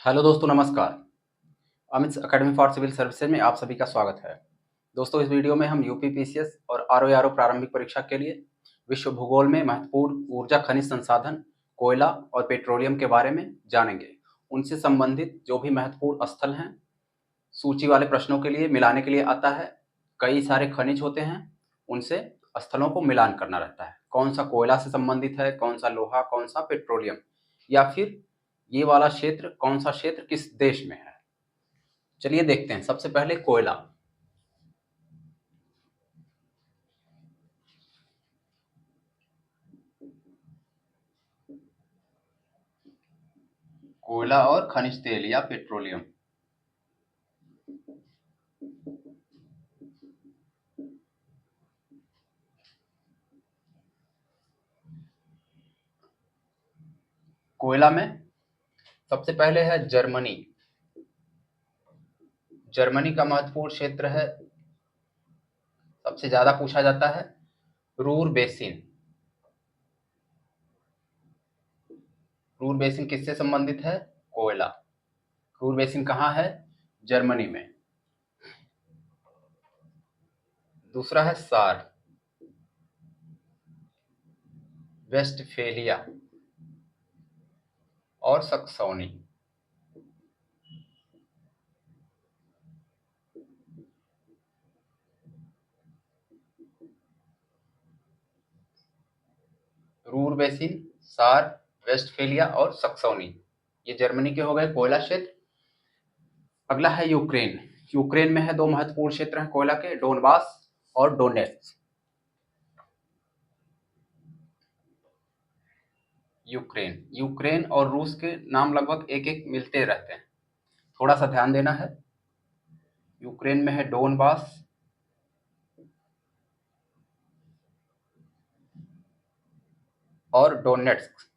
Hello दोस्तों, नमस्कार। Amit academy for civil services में आप सभी का स्वागत है। दोस्तों, इस वीडियो में हम यूपी पीसीएस और आरओ प्रारंभिक परीक्षा के लिए विश्व भूगोल में महत्वपूर्ण ऊर्जा खनिज संसाधन कोयला और पेट्रोलियम के बारे में जानेंगे। उनसे संबंधित जो भी महत्वपूर्ण स्थल हैं, सूची वाले प्रश्नों के लिए मिलाने के लिए आता है। कई सारे खनिज होते हैं, उनसे स्थलों को मिलान करना रहता है। कौन सा कोयला से संबंधित है, कौन सा लोहा, कौन सा पेट्रोलियम, या फिर ये वाला क्षेत्र, कौन सा क्षेत्र किस देश में है। चलिए देखते हैं। सबसे पहले कोयला। कोयला और खनिज तेल या पेट्रोलियम। कोयला में सबसे पहले है जर्मनी। जर्मनी का महत्वपूर्ण क्षेत्र है, सबसे ज्यादा पूछा जाता है, रूर बेसिन। रूर बेसिन किससे संबंधित है? कोयला। रूर बेसिन कहाँ है? जर्मनी में। दूसरा है सार, वेस्टफेलिया और सक्सोनी। रूर बेसिन, सार, वेस्टफेलिया और सक्सोनी, ये जर्मनी के हो गए कोयला क्षेत्र। अगला है यूक्रेन। यूक्रेन में है दो महत्वपूर्ण क्षेत्र हैं कोयला के, डोनबास और डोनेट्स्क। यूक्रेन और रूस के नाम लगभग एक एक मिलते रहते हैं, थोड़ा सा ध्यान देना है। यूक्रेन में है डोनबास और डोनेट्स्क।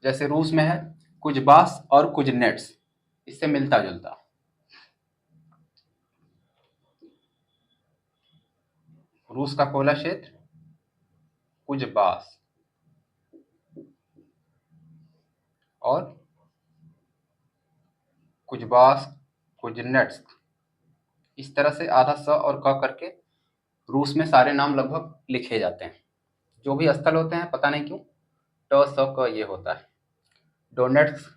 जैसे रूस में है कुजबास और कुजनेट्स, इससे मिलता जुलता। रूस का कोयला क्षेत्र कुजबास और कुजबास, कुजनेट्स्क, इस तरह से आधा स और क करके रूस में सारे नाम लगभग लिखे जाते हैं। जो भी स्थल होते हैं, पता नहीं क्यों ट स क ये होता है। डोनेट्स्क,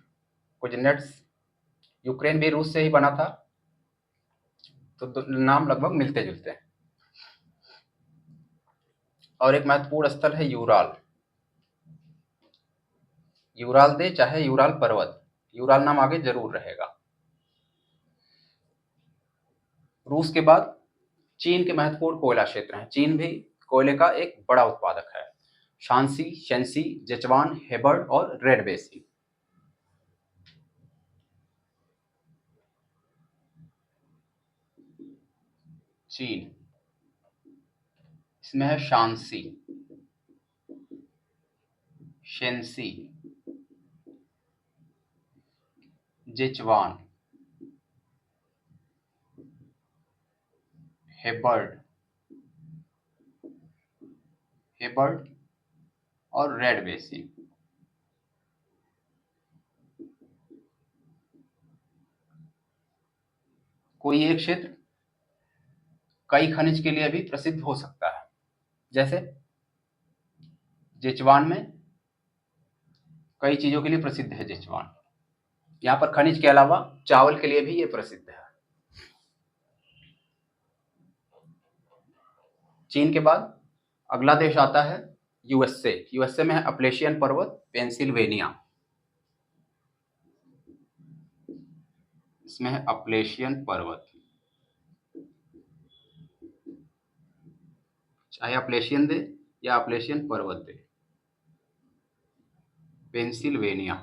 कुजनेट्स, यूक्रेन भी रूस से ही बना था, तो नाम लगभग मिलते जुलते हैं। और एक महत्वपूर्ण स्थल है यूराल। यूराल दे चाहे यूराल पर्वत, यूराल नाम आगे जरूर रहेगा। रूस के बाद चीन के महत्वपूर्ण कोयला क्षेत्र हैं। चीन भी कोयले का एक बड़ा उत्पादक है। शांसी, शेंसी, जेचवान, हेबर्ड और रेड बेसिन। चीन, इसमें है शांसी, शेंसी, जेचवान, हेबर्ड हेबर्ड और रेड बेसिन। कोई एक क्षेत्र कई खनिज के लिए भी प्रसिद्ध हो सकता है। जैसे जेचवान में कई चीजों के लिए प्रसिद्ध है जेचवान। यहाँ पर खनिज के अलावा चावल के लिए भी ये प्रसिद्ध है। चीन के बाद अगला देश आता है यूएसए। यूएसए में है अपलेशियन पर्वत, पेंसिल्वेनिया। इसमें है अपलेशियन पर्वत, चाहे अपलेशियन दे या अपलेशियन पर्वत दे, पेंसिल्वेनिया।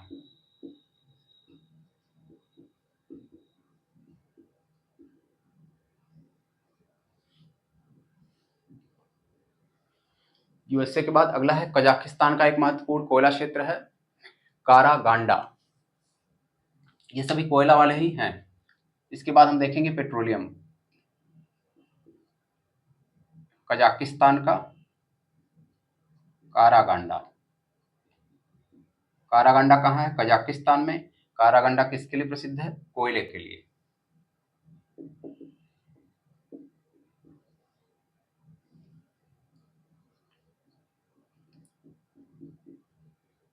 यूएसए के बाद अगला है कजाकिस्तान का एक महत्वपूर्ण कोयला क्षेत्र है कारागांडा। ये सभी कोयला वाले ही हैं। इसके बाद हम देखेंगे पेट्रोलियम। कजाकिस्तान का कारागंडा। कारागंडा कहाँ है? कजाकिस्तान में। कारागंडा किसके लिए प्रसिद्ध है? कोयले के लिए।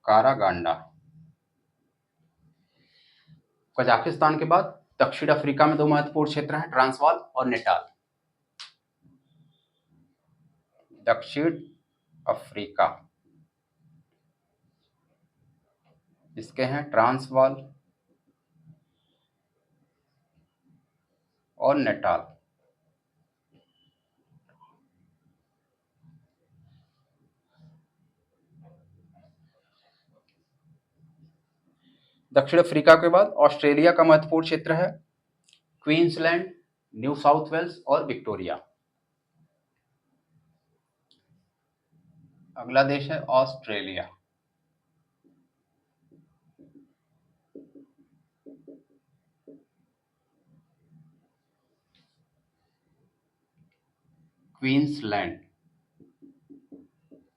कारागंडा। कजाकिस्तान के बाद दक्षिण अफ्रीका में दो महत्वपूर्ण क्षेत्र हैं, ट्रांसवाल और नेटाल। दक्षिण अफ्रीका इसके हैं ट्रांसवाल और नेटाल। दक्षिण अफ्रीका के बाद ऑस्ट्रेलिया का महत्वपूर्ण क्षेत्र है क्वींसलैंड, न्यू साउथ वेल्स और विक्टोरिया। अगला देश है Australia. Queensland.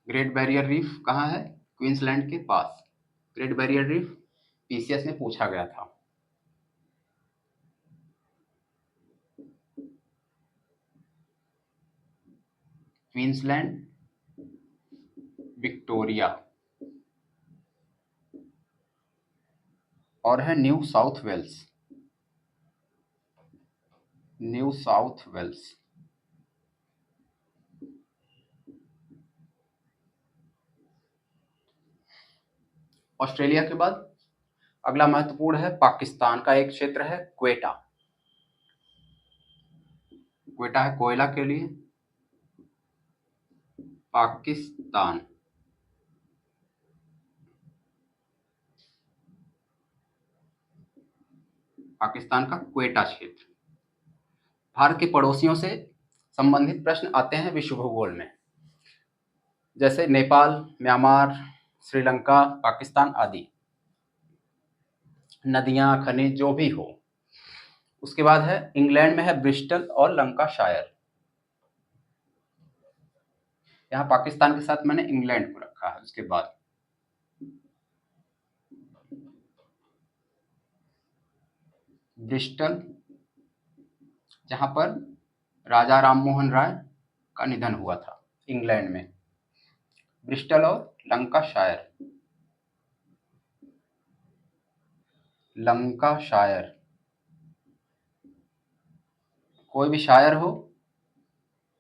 Great Barrier Reef कहाँ है? क्वींसलैंड के पास। ग्रेट बैरियर रीफ पीसीएस में पूछा गया था। क्वींसलैंड, विक्टोरिया और है New South Wales. New South Wales. Australia के बाद अगला महत्वपूर्ण है पाकिस्तान का एक क्षेत्र है क्वेटा। क्वेटा है कोयला के लिए। पाकिस्तान। पाकिस्तान का क्वेटा क्षेत्र। भारत के पड़ोसियों से संबंधित प्रश्न आते हैं विश्व भूगोल में, जैसे नेपाल, म्यांमार, श्रीलंका, पाकिस्तान आदि। नदियां, खनिज जो भी हो। उसके बाद है इंग्लैंड में है ब्रिस्टल और लंकाशायर। यहाँ पाकिस्तान के साथ मैंने इंग्लैंड को रखा है। उसके बाद ब्रिस्टल, जहां पर राजा राममोहन राय का निधन हुआ था, इंग्लैंड में। ब्रिस्टल और लंकाशायर। लंकाशायर। कोई भी शायर हो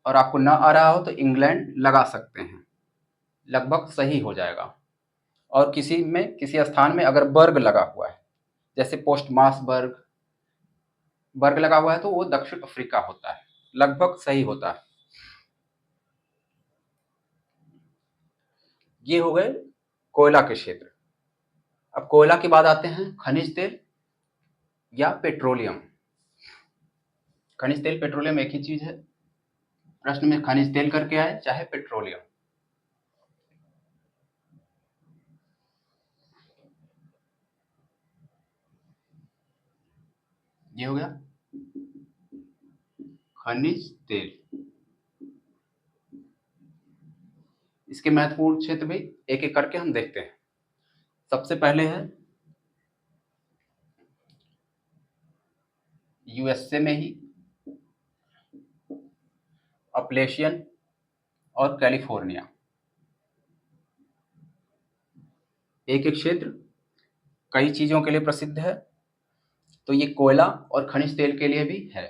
और आपको न आ रहा हो तो इंग्लैंड लगा सकते हैं, लगभग सही हो जाएगा। और किसी में, किसी स्थान में अगर बर्ग लगा हुआ है, जैसे पोस्टमास बर्ग, बर्ग लगा हुआ है तो वो दक्षिण अफ्रीका होता है, लगभग सही होता है। ये हो गए कोयला के क्षेत्र। अब कोयला के बाद आते हैं खनिज तेल या पेट्रोलियम। खनिज तेल पेट्रोलियम एक ही चीज है। प्रश्न में खनिज तेल करके आए चाहे पेट्रोलियम। ये हो गया खनिज तेल। इसके महत्वपूर्ण क्षेत्र भी एक एक करके हम देखते हैं। सबसे पहले है यूएसए में ही अपलेशियन और कैलिफोर्निया। एक एक क्षेत्र कई चीजों के लिए प्रसिद्ध है, तो ये कोयला और खनिज तेल के लिए भी है।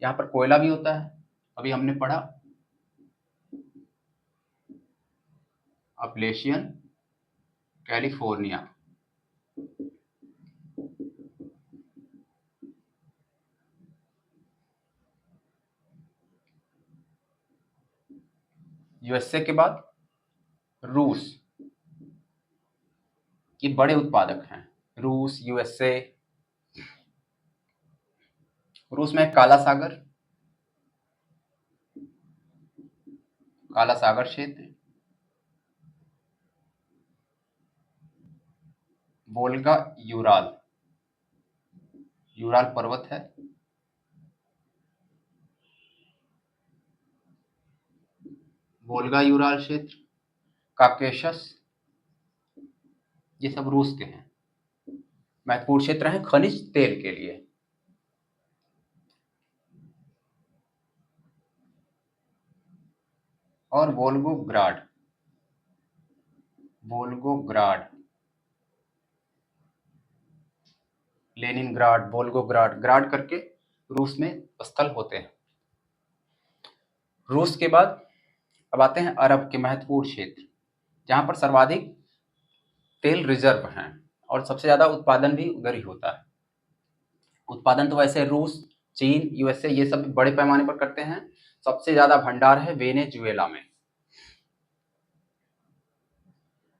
यहाँ पर कोयला भी होता है, अभी हमने पढ़ा अपलेशियन, कैलिफोर्निया। यूएसए के बाद रूस, ये बड़े उत्पादक हैं। रूस, यूएसए। रूस में काला सागर, काला सागर क्षेत्र, वोल्गा यूराल, यूराल पर्वत है। वोल्गा यूराल क्षेत्र, काकेशस, ये सब रूस के हैं। महत्वपूर्ण क्षेत्र हैं खनिज तेल के लिए। और वोल्गोग्राड, वोल्गोग्राड, लेनिनग्राड, वोल्गोग्राड, ग्राड करके रूस में स्थल होते हैं। रूस के बाद अब आते हैं अरब के महत्वपूर्ण क्षेत्र, जहां पर सर्वाधिक तेल रिजर्व हैं और सबसे ज्यादा उत्पादन भी उधर ही होता है। उत्पादन तो वैसे रूस, चीन, यूएसए ये सब बड़े पैमाने पर करते हैं। सबसे ज्यादा भंडार है वेनेजुएला में।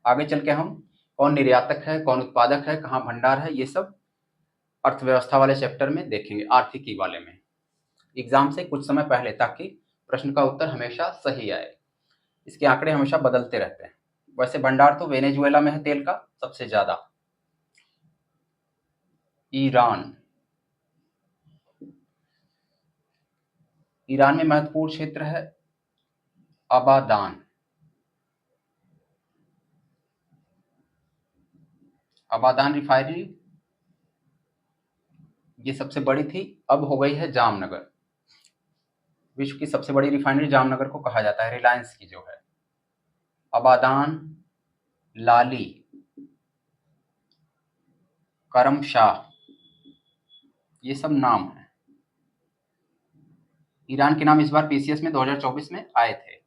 आगे चल के हम कौन निर्यातक है, कौन उत्पादक है, कहाँ भंडार है, ये सब अर्थव्यवस्था वाले चैप्टर में देखेंगे, आर्थिकी वाले में, एग्जाम से कुछ समय पहले, ताकि प्रश्न का उत्तर हमेशा सही आए। इसके आंकड़े हमेशा बदलते रहते हैं। वैसे भंडार तो वेनेजुएला में है तेल का सबसे ज्यादा। ईरान, ईरान में महत्वपूर्ण क्षेत्र है अबादान। अबादान रिफाइनरी ये सबसे बड़ी थी, अब हो गई है जामनगर। विश्व की सबसे बड़ी रिफाइनरी जामनगर को कहा जाता है, रिलायंस की जो है। अबादान, लाली, करमशाह, ये सब नाम है। ईरान के नाम इस बार पीसीएस में 2024 में आए थे,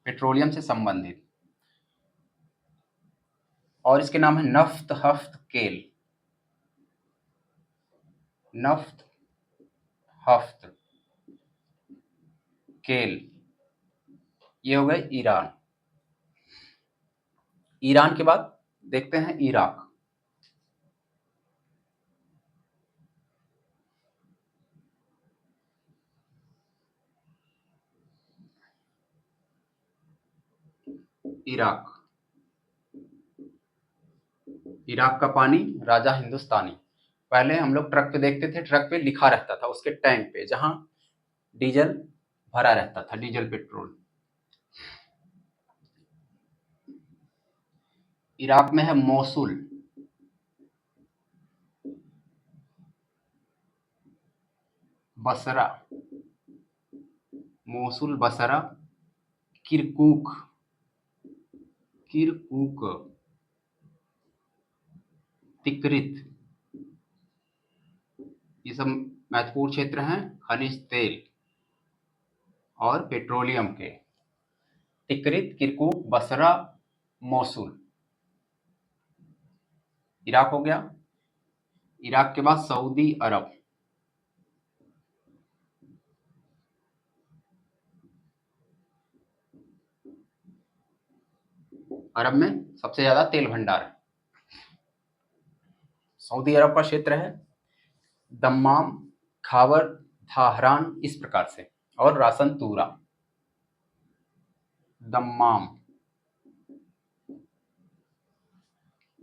पेट्रोलियम से संबंधित। और इसके नाम है नफ्त हफ्त केल, नफ्त हफ्त केल, ये हो गए ईरान। ईरान के बाद देखते हैं इराक। इराक, इराक का पानी राजा हिंदुस्तानी। पहले हम लोग ट्रक पे देखते थे, ट्रक पे लिखा रहता था उसके टैंक पे, जहां डीजल भरा रहता था, डीजल पेट्रोल। इराक में है Mosul, Basra, Mosul, Basra, Kirkuk, Kirkuk, Tikrit, ये सब महत्वपूर्ण क्षेत्र हैं खनिज तेल और पेट्रोलियम के। तिक्रित, किरकुक, बसरा, मोसुल। इराक हो गया। इराक के बाद सऊदी अरब। अरब में सबसे ज्यादा तेल भंडार है। सऊदी अरब का क्षेत्र है दम्माम, खावर, धाहरान, इस प्रकार से, और रासन तूरा। दम्माम,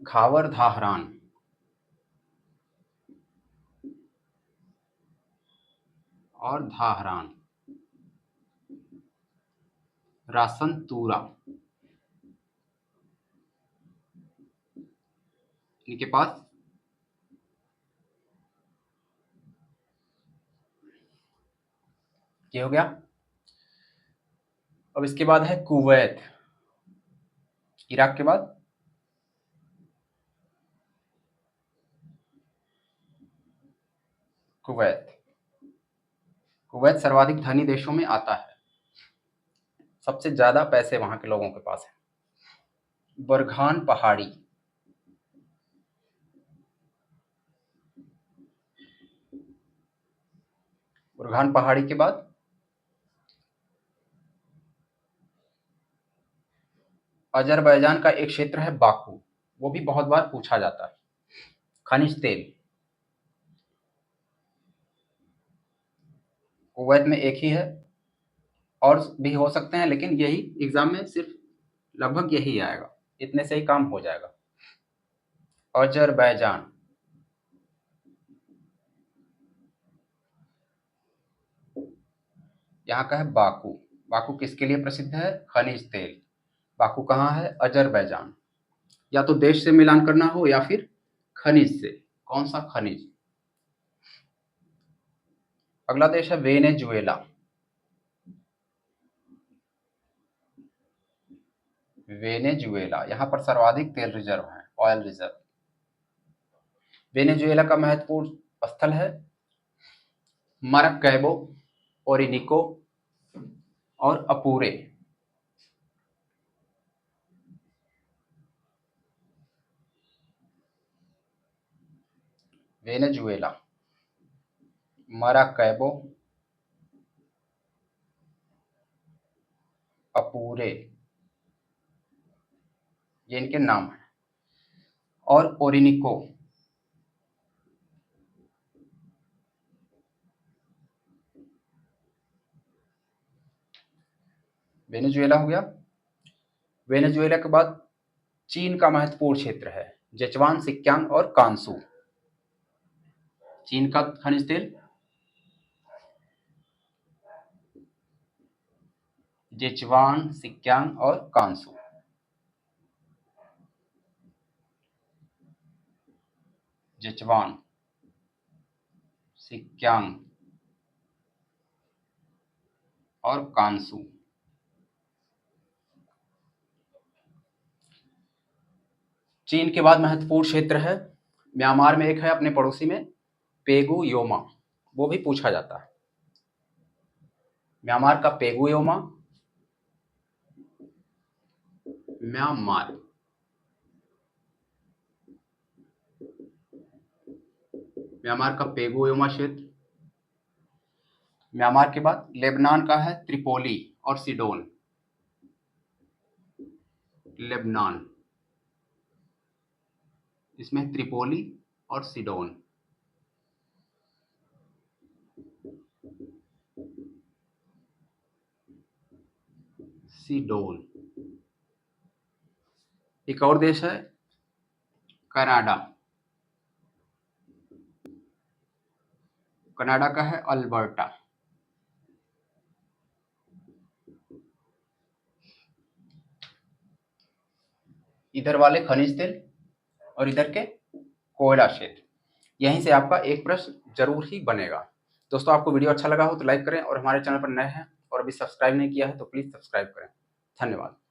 घावर, धाहरान, और धाहरान, रासन तूरा, इनके पास ये हो गया। अब इसके बाद है कुवैत। इराक के बाद कुवैत। कुवैत सर्वाधिक धनी देशों में आता है, सबसे ज्यादा पैसे वहां के लोगों के पास है। बरघान पहाड़ी, बुरहान पहाड़ी के बाद अजरबैजान का एक क्षेत्र है बाकू, वो भी बहुत बार पूछा जाता है। खनिज तेल, कुवैत में एक ही है, और भी हो सकते हैं, लेकिन यही एग्जाम में सिर्फ लगभग यही आएगा, इतने से ही काम हो जाएगा। अजरबैजान, यहाँ का है बाकू, बाकू किसके लिए प्रसिद्ध है? खनिज तेल। बाकू कहाँ है? अजरबैजान। या तो देश से मिलान करना हो या फिर खनिज से। कौन सा खनिज? अगला देश है वेनेजुएला। वेनेजुएला, यहाँ पर सर्वाधिक तेल रिजर्व है, ऑयल रिजर्व। वेनेजुएला का महत्वपूर्ण स्थल है माराकैबो, ओरिनिको और अपूरे। वेनेजुएला, माराकैबो, अपूरे, ये इनके नाम हैं। और ओरिनिको, वेनेजुएला हो गया। वेनेजुएला के बाद चीन का महत्वपूर्ण क्षेत्र है जेचवान, सिक्यांग और कांसू। चीन का खनिज तेल जेचवान, सिक्यांग और कांसू। जेचवान, सिक्यांग और कांसू। चीन के बाद महत्वपूर्ण क्षेत्र है म्यांमार में, एक है अपने पड़ोसी में पेगु योमा, वो भी पूछा जाता है। म्यांमार का पेगु योमा, म्यांमार, म्यांमार का पेगु योमा क्षेत्र। म्यांमार के बाद लेबनान का है त्रिपोली और सिडोन। लेबनान, इसमें त्रिपोली और सिडोन। सिडोन। एक और देश है कनाडा। कनाडा का है अल्बर्टा। इधर वाले खनिज तेल और इधर के कोयला क्षेत्र। यहीं से आपका एक प्रश्न जरूर ही बनेगा। दोस्तों, आपको वीडियो अच्छा लगा हो तो लाइक करें और हमारे चैनल पर नए हैं और अभी सब्सक्राइब नहीं किया है तो प्लीज सब्सक्राइब करें। धन्यवाद।